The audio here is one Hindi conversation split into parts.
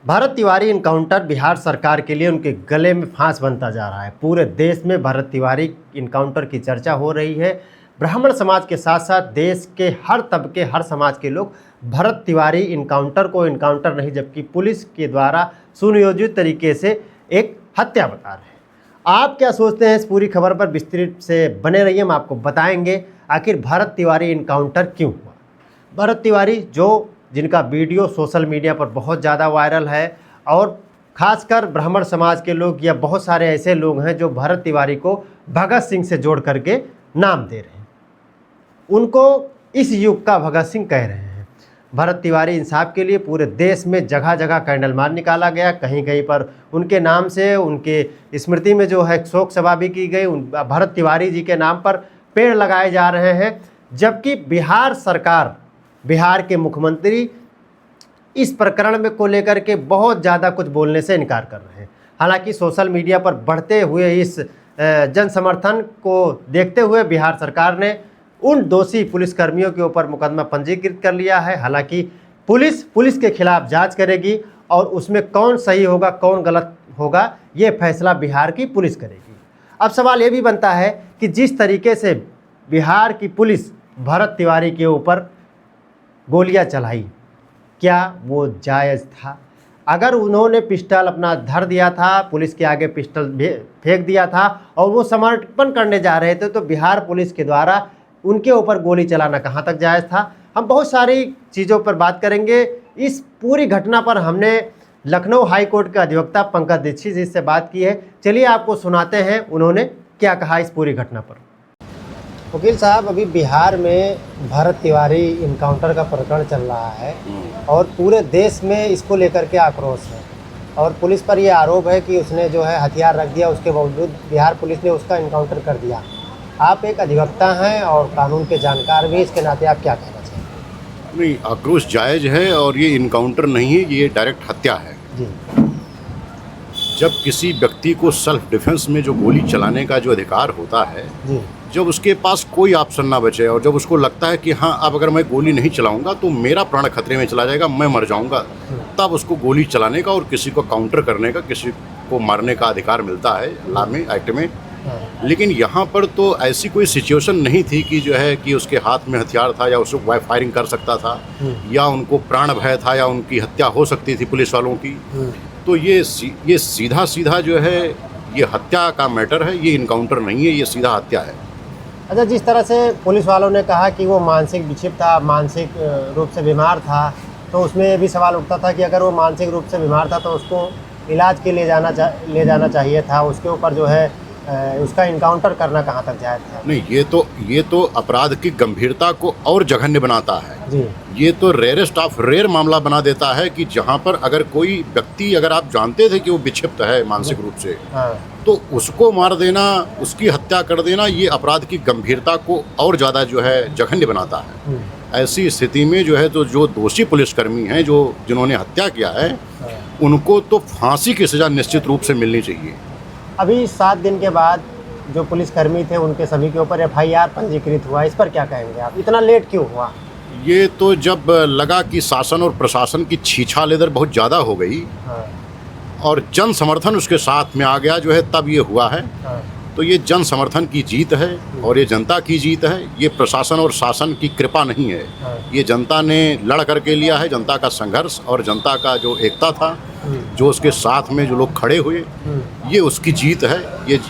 भरत तिवारी इनकाउंटर बिहार सरकार के लिए उनके गले में फांस बनता जा रहा है। पूरे देश में भरत तिवारी इनकाउंटर की चर्चा हो रही है। ब्राह्मण समाज के साथ साथ देश के हर तबके, हर समाज के लोग भरत तिवारी इनकाउंटर को इनकाउंटर नहीं, जबकि पुलिस के द्वारा सुनियोजित तरीके से एक हत्या बता रहे हैं। आप क्या सोचते हैं इस पूरी खबर पर? विस्तृत से बने रहिए, हम आपको बताएंगे आखिर भरत तिवारी इनकाउंटर क्यों हुआ। भरत तिवारी जिनका वीडियो सोशल मीडिया पर बहुत ज़्यादा वायरल है, और ख़ासकर ब्राह्मण समाज के लोग या बहुत सारे ऐसे लोग हैं जो भरत तिवारी को भगत सिंह से जोड़ करके नाम दे रहे हैं, उनको इस युग का भगत सिंह कह रहे हैं। भरत तिवारी इंसाफ के लिए पूरे देश में जगह जगह कैंडल मार्च निकाला गया, कहीं कहीं पर उनके नाम से, उनके स्मृति में जो है शोक सभा भी की गई। भरत तिवारी जी के नाम पर पेड़ लगाए जा रहे हैं, जबकि बिहार सरकार, बिहार के मुख्यमंत्री इस प्रकरण में को लेकर के बहुत ज़्यादा कुछ बोलने से इनकार कर रहे हैं। हालांकि सोशल मीडिया पर बढ़ते हुए इस जन समर्थन को देखते हुए बिहार सरकार ने उन दोषी पुलिसकर्मियों के ऊपर मुकदमा पंजीकृत कर लिया है। हालांकि पुलिस के खिलाफ जांच करेगी और उसमें कौन सही होगा, कौन गलत होगा, ये फैसला बिहार की पुलिस करेगी। अब सवाल ये भी बनता है कि जिस तरीके से बिहार की पुलिस भरत तिवारी के ऊपर गोलियां चलाई, क्या वो जायज़ था? अगर उन्होंने पिस्टल अपना धर दिया था, पुलिस के आगे पिस्टल फेंक दिया था और वो समर्पण करने जा रहे थे, तो बिहार पुलिस के द्वारा उनके ऊपर गोली चलाना कहाँ तक जायज़ था? हम बहुत सारी चीज़ों पर बात करेंगे। इस पूरी घटना पर हमने लखनऊ हाई कोर्ट के अधिवक्ता पंकज दीक्षित जी से बात की है। चलिए आपको सुनाते हैं उन्होंने क्या कहा इस पूरी घटना पर। वकील साहब, अभी बिहार में भरत तिवारी इनकाउंटर का प्रकरण चल रहा है और पूरे देश में इसको लेकर के आक्रोश है, और पुलिस पर यह आरोप है कि उसने जो है हथियार रख दिया, उसके बावजूद बिहार पुलिस ने उसका इनकाउंटर कर दिया। आप एक अधिवक्ता हैं और कानून के जानकार भी, इसके नाते आप क्या कहना चाहेंगे? नहीं, आक्रोश जायज़ है और ये इनकाउंटर नहीं है, ये डायरेक्ट हत्या है जी। जब किसी व्यक्ति को सेल्फ डिफेंस में जो गोली चलाने का जो अधिकार होता है जी, जब उसके पास कोई ऑप्शन ना बचे और जब उसको लगता है कि हाँ, अब अगर मैं गोली नहीं चलाऊंगा तो मेरा प्राण खतरे में चला जाएगा, मैं मर जाऊंगा, तब उसको गोली चलाने का और किसी को काउंटर करने का, किसी को मारने का अधिकार मिलता है लॉ में, एक्ट में। लेकिन यहाँ पर तो ऐसी कोई सिचुएशन नहीं थी कि जो है कि उसके हाथ में हथियार था या उसको फायरिंग कर सकता था या उनको प्राण भय था या उनकी हत्या हो सकती थी पुलिस वालों की। तो ये सीधा सीधा जो है ये हत्या का मैटर है, ये इनकाउंटर नहीं है, ये सीधा हत्या है। अच्छा, जिस तरह से पुलिस वालों ने कहा कि वो मानसिक विक्षिप्त था, मानसिक रूप से बीमार था, तो उसमें ये भी सवाल उठता था कि अगर वो मानसिक रूप से बीमार था तो उसको इलाज के लिए ले जाना चाहिए था। उसके ऊपर जो है उसका इनकाउंटर करना कहाँ तक जायज़ था? नहीं, ये तो अपराध की गंभीरता को और जघन्य बनाता है जी। ये तो रेयरेस्ट ऑफ रेयर मामला बना देता है कि जहाँ पर अगर कोई व्यक्ति, अगर आप जानते थे कि वो विक्षिप्त है मानसिक रूप से, तो उसको मार देना, उसकी हत्या कर देना, ये अपराध की गंभीरता को और ज़्यादा जो है जघन्य बनाता है। ऐसी स्थिति में जो है तो जो दोषी पुलिसकर्मी हैं, जिन्होंने हत्या किया है, उनको तो फांसी की सज़ा निश्चित रूप से मिलनी चाहिए। अभी 7 दिन के बाद जो पुलिसकर्मी थे उनके सभी के ऊपर FIR पंजीकृत हुआ, इस पर क्या कहेंगे आप? इतना लेट क्यों हुआ? ये तो जब लगा कि शासन और प्रशासन की छीछा लेदर बहुत ज़्यादा हो गई और जन समर्थन उसके साथ में आ गया जो है, तब ये हुआ है। तो ये जन समर्थन की जीत है और ये जनता की जीत है, ये प्रशासन और शासन की कृपा नहीं है। ये जनता ने लड़ करके लिया है, जनता का संघर्ष और जनता का जो एकता था, जो उसके साथ में जो लोग खड़े हुए, ये उसकी जीत है,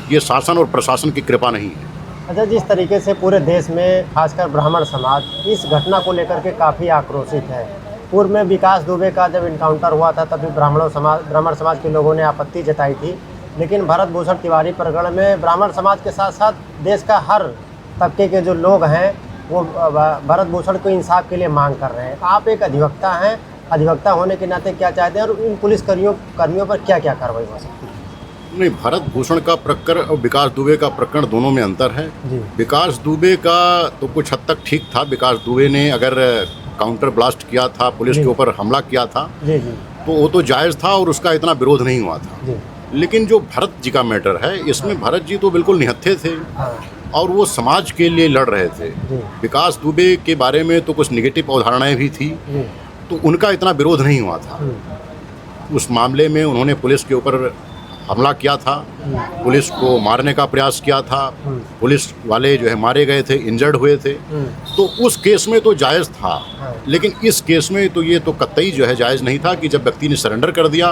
ये शासन और प्रशासन की कृपा नहीं है। अच्छा, जिस तरीके से पूरे देश में खासकर ब्राह्मण समाज इस घटना को लेकर के काफ़ी आक्रोशित है। पूर्व में विकास दुबे का जब इनकाउंटर हुआ था तभी ब्राह्मण समाज के लोगों ने आपत्ति जताई थी, लेकिन भरत भूषण तिवारी प्रकरण में ब्राह्मण समाज के साथ साथ देश का हर तबके के जो लोग हैं वो भरत भूषण को इंसाफ के लिए मांग कर रहे हैं। आप एक अधिवक्ता हैं, अधिवक्ता होने के नाते क्या चाहते हैं और इन पुलिस कर्मियों पर क्या क्या कार्रवाई हो सकती है? नहीं, भरत भूषण का प्रकरण और विकास दुबे का प्रकरण दोनों में अंतर है। विकास दुबे का तो कुछ हद तक ठीक था। विकास दुबे ने अगर काउंटर ब्लास्ट किया था, पुलिस के ऊपर हमला किया था, तो वो तो जायज़ था और उसका इतना विरोध नहीं हुआ था। लेकिन जो भरत जी का मैटर है, इसमें भरत जी तो बिल्कुल निहत्थे थे और वो समाज के लिए लड़ रहे थे। विकास दुबे के बारे में तो कुछ निगेटिव अवधारणाएं भी थी, तो उनका इतना विरोध नहीं हुआ था। उस मामले में उन्होंने पुलिस के ऊपर हमला किया था, पुलिस को मारने का प्रयास किया था, पुलिस वाले जो है मारे गए थे, इंजर्ड हुए थे। तो उस केस में तो जायज़ था, लेकिन इस केस में तो ये तो कतई जो है जायज़ नहीं था कि जब व्यक्ति ने सरेंडर कर दिया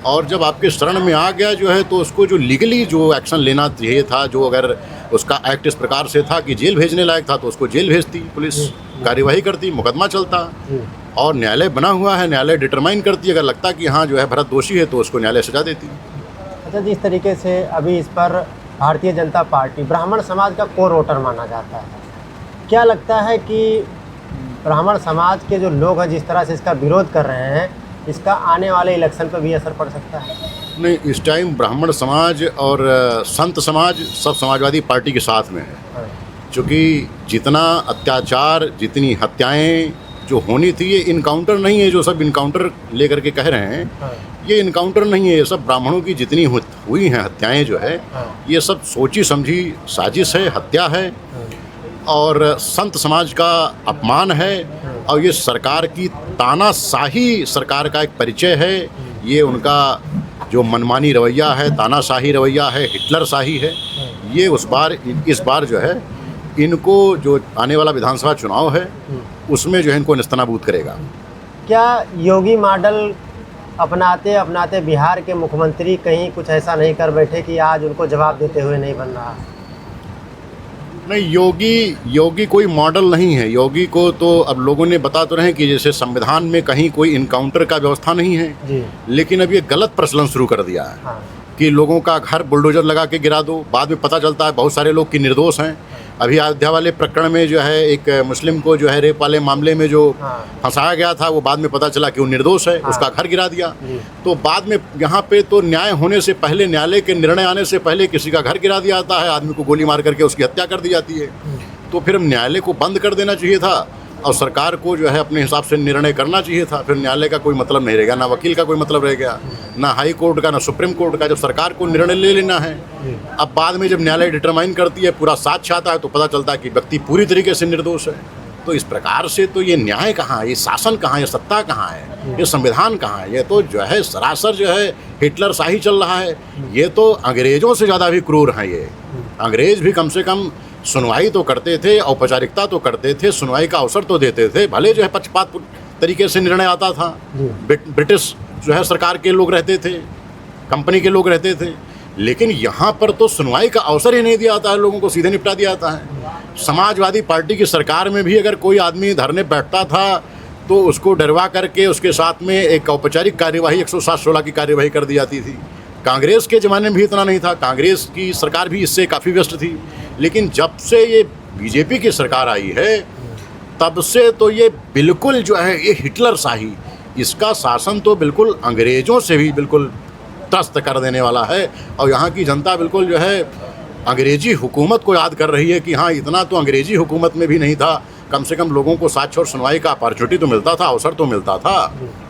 और जब आपके शरण में आ गया जो है तो उसको जो लीगली जो एक्शन लेना चाहिए था, जो अगर उसका एक्ट इस प्रकार से था कि जेल भेजने लायक था तो उसको जेल भेजती, पुलिस कार्यवाही करती, मुकदमा चलता। और न्यायालय बना हुआ है, न्यायालय डिटरमाइन करती, अगर लगता कि हाँ जो है भरत दोषी है तो उसको न्यायालय सजा देती। अच्छा, जिस तरीके से अभी इस पर भारतीय जनता पार्टी ब्राह्मण समाज का कोर वोटर माना जाता है, क्या लगता है कि ब्राह्मण समाज के जो लोग हैं जिस तरह से इसका विरोध कर रहे हैं, इसका आने वाले इलेक्शन पर भी असर पड़ सकता है? नहीं, इस टाइम ब्राह्मण समाज और संत समाज सब समाजवादी पार्टी के साथ में है, क्योंकि जितना अत्याचार, जितनी हत्याएं जो होनी थी, ये इनकाउंटर नहीं है जो सब इनकाउंटर लेकर के कह रहे हैं, ये इनकाउंटर नहीं है, ये सब ब्राह्मणों की जितनी हुई हैं हत्याएं जो है, ये सब सोची समझी साजिश है, हत्या है और संत समाज का अपमान है और ये सरकार की तानाशाही सरकार का एक परिचय है। ये उनका जो मनमानी रवैया है, तानाशाही रवैया है, हिटलर शाही है, ये इस बार जो है इनको जो आने वाला विधानसभा चुनाव है उसमें जो है इनको निस्तनाबूद करेगा। क्या योगी मॉडल अपनाते अपनाते बिहार के मुख्यमंत्री कहीं कुछ ऐसा नहीं कर बैठे कि आज उनको जवाब देते हुए नहीं बन रहा? नहीं, योगी कोई मॉडल नहीं है। योगी को तो अब लोगों ने बता तो रहे कि जैसे संविधान में कहीं कोई इनकाउंटर का व्यवस्था नहीं है जी। लेकिन अब ये गलत प्रचलन शुरू कर दिया है। हाँ। कि लोगों का घर बुलडोजर लगा के गिरा दो, बाद में पता चलता है बहुत सारे लोग कि निर्दोष हैं। अभी अयोध्या वाले प्रकरण में जो है एक मुस्लिम को जो है रेप वाले मामले में जो फंसाया गया था, वो बाद में पता चला कि वो निर्दोष है, उसका घर गिरा दिया। तो बाद में यहाँ पे तो न्याय होने से पहले, न्यायालय के निर्णय आने से पहले किसी का घर गिरा दिया जाता है, आदमी को गोली मार करके उसकी हत्या कर दी जाती है। तो फिर न्यायालय को बंद कर देना चाहिए था और सरकार को जो है अपने हिसाब से निर्णय करना चाहिए था। फिर न्यायालय का कोई मतलब नहीं रहेगा, ना वकील का कोई मतलब रह गया, ना हाई कोर्ट का, ना सुप्रीम कोर्ट का। जब सरकार को निर्णय ले लेना है, अब बाद में जब न्यायालय डिटरमाइन करती है, पूरा साक्ष्य आता है, तो पता चलता है कि व्यक्ति पूरी तरीके से निर्दोष है। तो इस प्रकार से तो ये न्याय कहाँ है, ये शासन कहाँ है, ये सत्ता कहाँ है, ये संविधान कहाँ है? ये तो जो है सरासर जो है हिटलर शाही चल रहा है। ये तो अंग्रेजों से ज़्यादा भी क्रूर हैं। ये अंग्रेज भी कम से कम सुनवाई तो करते थे, औपचारिकता तो करते थे, सुनवाई का अवसर तो देते थे, भले जो है पक्षपात तरीके से निर्णय आता था। ब्रिटिश जो है सरकार के लोग रहते थे, कंपनी के लोग रहते थे, लेकिन यहाँ पर तो सुनवाई का अवसर ही नहीं दिया जाता है, लोगों को सीधे निपटा दिया जाता है। समाजवादी पार्टी की सरकार में भी अगर कोई आदमी धरने बैठता था तो उसको डरवा करके उसके साथ में एक औपचारिक कार्यवाही 107-16 की कार्यवाही कर दी जाती थी। कांग्रेस के ज़माने में भी इतना नहीं था, कांग्रेस की सरकार भी इससे काफ़ी व्यस्त थी। लेकिन जब से ये बीजेपी की सरकार आई है तब से तो ये बिल्कुल जो है ये हिटलर शाही, इसका शासन तो बिल्कुल अंग्रेज़ों से भी बिल्कुल त्रस्त कर देने वाला है। और यहाँ की जनता बिल्कुल जो है अंग्रेज़ी हुकूमत को याद कर रही है कि हाँ, इतना तो अंग्रेज़ी हुकूमत में भी नहीं था। कम से कम लोगों को साक्ष्य और सुनवाई का अपॉर्चुनिटी तो मिलता था, अवसर तो मिलता था,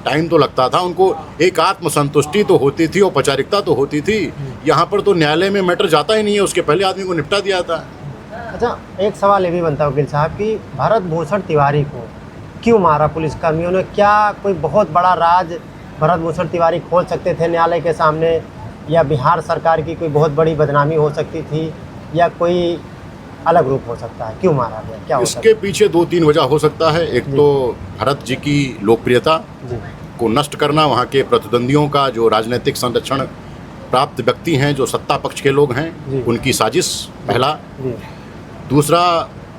टाइम तो लगता था, उनको एक आत्मसंतुष्टि तो होती थी, औपचारिकता तो होती थी। यहाँ पर तो न्यायालय में मैटर जाता ही नहीं है, उसके पहले आदमी को निपटा दिया जाता है। अच्छा, एक सवाल ये भी बनता है वकील साहब कि भरत भूषण तिवारी को क्यों मारा पुलिसकर्मियों ने? क्या कोई बहुत बड़ा राज भरत भूषण तिवारी खोल सकते थे न्यायालय के सामने, या बिहार सरकार की कोई बहुत बड़ी बदनामी हो सकती थी, या कोई अलग रूप हो सकता है? क्यों मारा गया, क्या हो सकता है? इसके पीछे 2-3 वजह हो सकता है। एक तो भरत जी की लोकप्रियता को नष्ट करना, वहाँ के प्रतिद्वंदियों का जो राजनीतिक संरक्षण प्राप्त व्यक्ति हैं, जो सत्ता पक्ष के लोग हैं, उनकी साजिश पहला। दूसरा,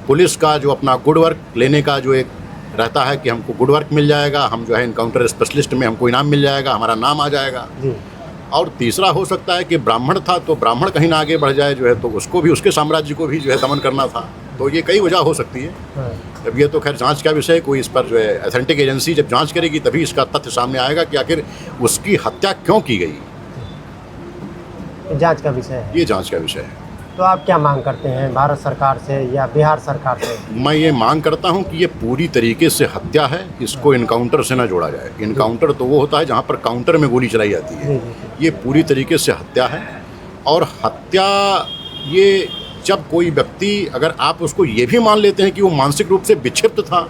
पुलिस का जो अपना गुड वर्क लेने का जो एक रहता है कि हमको गुड वर्क मिल जाएगा, हम जो है इनकाउंटर स्पेशलिस्ट में हमको इनाम मिल जाएगा, हमारा नाम आ जाएगा। और तीसरा हो सकता है कि ब्राह्मण था तो ब्राह्मण कहीं ना आगे बढ़ जाए जो है, तो उसको भी, उसके साम्राज्य को भी जो है दमन करना था। तो ये कई वजह हो सकती है। अब ये तो खैर जांच का विषय, कोई इस पर जो है अथेंटिक एजेंसी जब जांच करेगी तभी इसका तथ्य सामने आएगा कि आखिर उसकी हत्या क्यों की गई। जांच का विषय है, ये जांच का विषय है। तो आप क्या मांग करते हैं भारत सरकार से या बिहार सरकार से? मैं ये मांग करता हूँ कि ये पूरी तरीके से हत्या है, इसको इनकाउंटर से ना जोड़ा जाए। इनकाउंटर तो वो होता है जहाँ पर काउंटर में गोली चलाई जाती है, ये पूरी तरीके से हत्या है। और हत्या, ये जब कोई व्यक्ति, अगर आप उसको ये भी मान लेते हैं कि वो मानसिक रूप से विक्षिप्त था,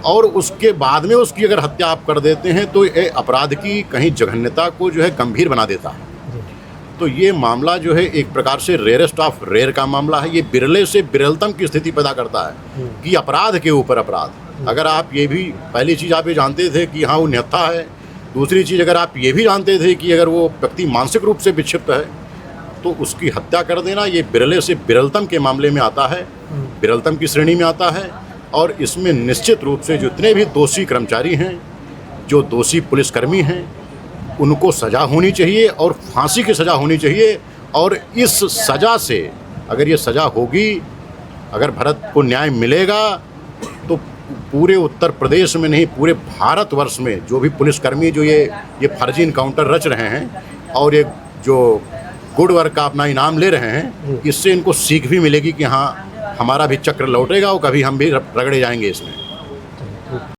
और उसके बाद में उसकी अगर हत्या आप कर देते हैं तो ये अपराध की कहीं जघन्यता को जो है गंभीर बना देता है। तो ये मामला जो है एक प्रकार से रेयरेस्ट ऑफ रेयर का मामला है। ये बिरले से बिरलतम की स्थिति पैदा करता है कि अपराध के ऊपर अपराध। अगर आप ये भी पहली चीज़ आप ये जानते थे कि हाँ वो निहत्था है, दूसरी चीज़ अगर आप ये भी जानते थे कि अगर वो व्यक्ति मानसिक रूप से विक्षिप्त है तो उसकी हत्या कर देना ये बिरले से बिरलतम के मामले में आता है, बिरलतम की श्रेणी में आता है। और इसमें निश्चित रूप से जितने भी दोषी कर्मचारी हैं, जो दोषी पुलिसकर्मी हैं, उनको सज़ा होनी चाहिए और फांसी की सज़ा होनी चाहिए। और इस सज़ा से अगर ये सज़ा होगी, अगर भरत को न्याय मिलेगा तो पूरे उत्तर प्रदेश में नहीं पूरे भारतवर्ष में जो भी पुलिसकर्मी जो ये फर्जी इनकाउंटर रच रहे हैं और ये जो गुड वर्क का अपना इनाम ले रहे हैं, इससे इनको सीख भी मिलेगी कि हाँ हमारा भी चक्र लौटेगा और कभी हम भी रगड़े जाएंगे इसमें।